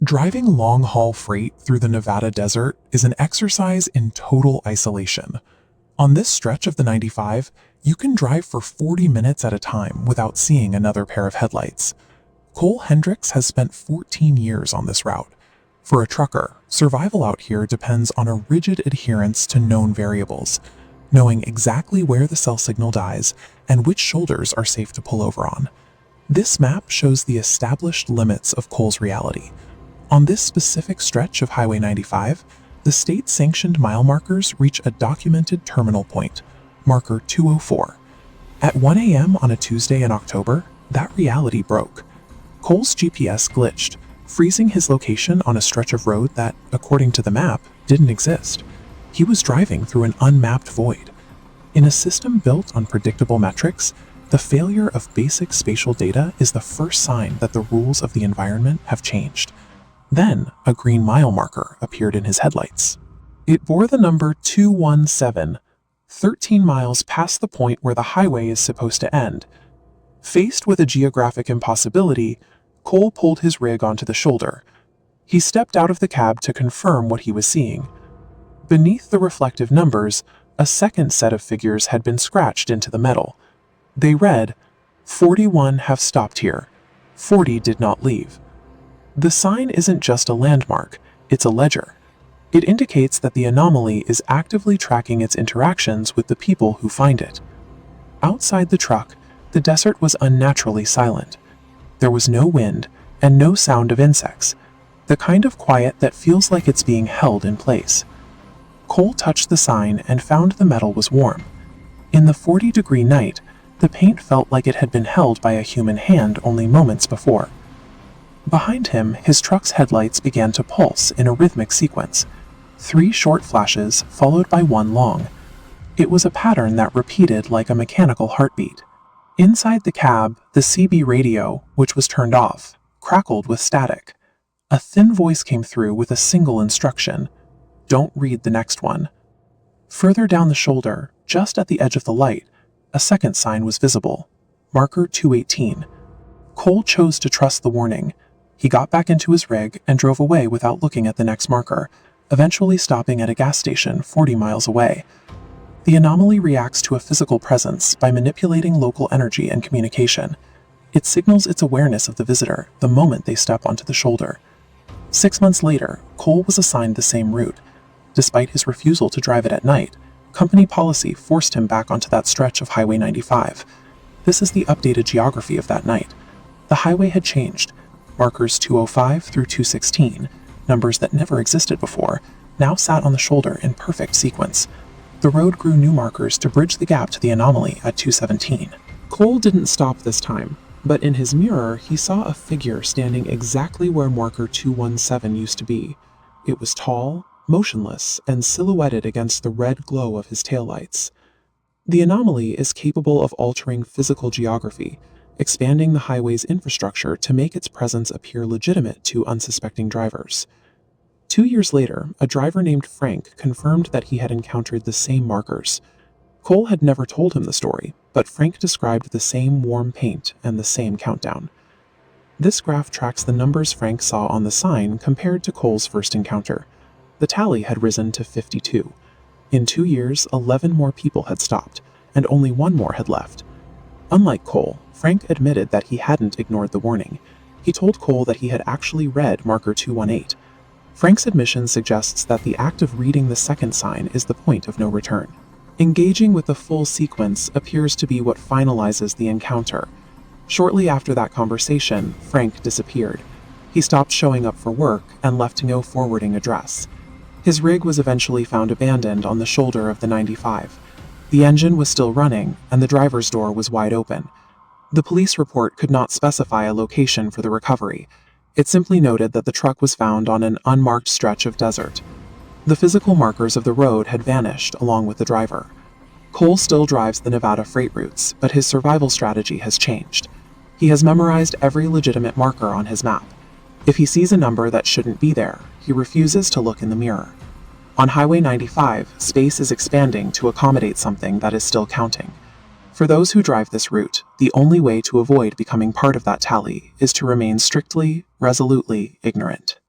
Driving long-haul freight through the Nevada desert is an exercise in total isolation. On this stretch of the 95, you can drive for 40 minutes at a time without seeing another pair of headlights. Cole Hendricks has spent 14 years on this route. For a trucker, survival out here depends on a rigid adherence to known variables, knowing exactly where the cell signal dies and which shoulders are safe to pull over on. This map shows the established limits of Cole's reality. On this specific stretch of Highway 95, the state-sanctioned mile markers reach a documented terminal point, marker 204. At 1 a.m. on a Tuesday in October, that reality broke. Cole's GPS glitched, freezing his location on a stretch of road that, according to the map, didn't exist. He was driving through an unmapped void. In a system built on predictable metrics, the failure of basic spatial data is the first sign that the rules of the environment have changed. Then, a green mile marker appeared in his headlights. It bore the number 217, 13 miles past the point where the highway is supposed to end. Faced with a geographic impossibility, Cole pulled his rig onto the shoulder. He stepped out of the cab to confirm what he was seeing. Beneath the reflective numbers, a second set of figures had been scratched into the metal. They read, 41 have stopped here, 40 did not leave. The sign isn't just a landmark, it's a ledger. It indicates that the anomaly is actively tracking its interactions with the people who find it. Outside the truck, the desert was unnaturally silent. There was no wind and no sound of insects, the kind of quiet that feels like it's being held in place. Cole touched the sign and found the metal was warm. In the 40-degree night, the paint felt like it had been held by a human hand only moments before. Behind him, his truck's headlights began to pulse in a rhythmic sequence, 3 short flashes followed by 1 long. It was a pattern that repeated like a mechanical heartbeat. Inside the cab, the CB radio, which was turned off, crackled with static. A thin voice came through with a single instruction: don't read the next one. Further down the shoulder, just at the edge of the light, a second sign was visible, marker 218. Cole chose to trust the warning. He got back into his rig and drove away without looking at the next marker, eventually stopping at a gas station 40 miles away. The anomaly reacts to a physical presence by manipulating local energy and communication. It signals its awareness of the visitor the moment they step onto the shoulder. 6 months later, Cole was assigned the same route. Despite his refusal to drive it at night, company policy forced him back onto that stretch of Highway 95. This is the updated geography of that night. The highway had changed. Markers 205 through 216, numbers that never existed before, now sat on the shoulder in perfect sequence. The road grew new markers to bridge the gap to the anomaly at 217. Cole didn't stop this time, but in his mirror he saw a figure standing exactly where marker 217 used to be. It was tall, motionless, and silhouetted against the red glow of his taillights. The anomaly is capable of altering physical geography, expanding the highway's infrastructure to make its presence appear legitimate to unsuspecting drivers. 2 years later, a driver named Frank confirmed that he had encountered the same markers. Cole had never told him the story, but Frank described the same warm paint and the same countdown. This graph tracks the numbers Frank saw on the sign compared to Cole's first encounter. The tally had risen to 52. In 2 years, 11 more people had stopped, and only 1 more had left. Unlike Cole, Frank admitted that he hadn't ignored the warning. He told Cole that he had actually read marker 218. Frank's admission suggests that the act of reading the second sign is the point of no return. Engaging with the full sequence appears to be what finalizes the encounter. Shortly after that conversation, Frank disappeared. He stopped showing up for work and left no forwarding address. His rig was eventually found abandoned on the shoulder of the 95. The engine was still running, and the driver's door was wide open. The police report could not specify a location for the recovery. It simply noted that the truck was found on an unmarked stretch of desert. The physical markers of the road had vanished along with the driver. Cole still drives the Nevada freight routes, but his survival strategy has changed. He has memorized every legitimate marker on his map. If he sees a number that shouldn't be there, he refuses to look in the mirror. On Highway 95, space is expanding to accommodate something that is still counting. For those who drive this route, the only way to avoid becoming part of that tally is to remain strictly, resolutely ignorant.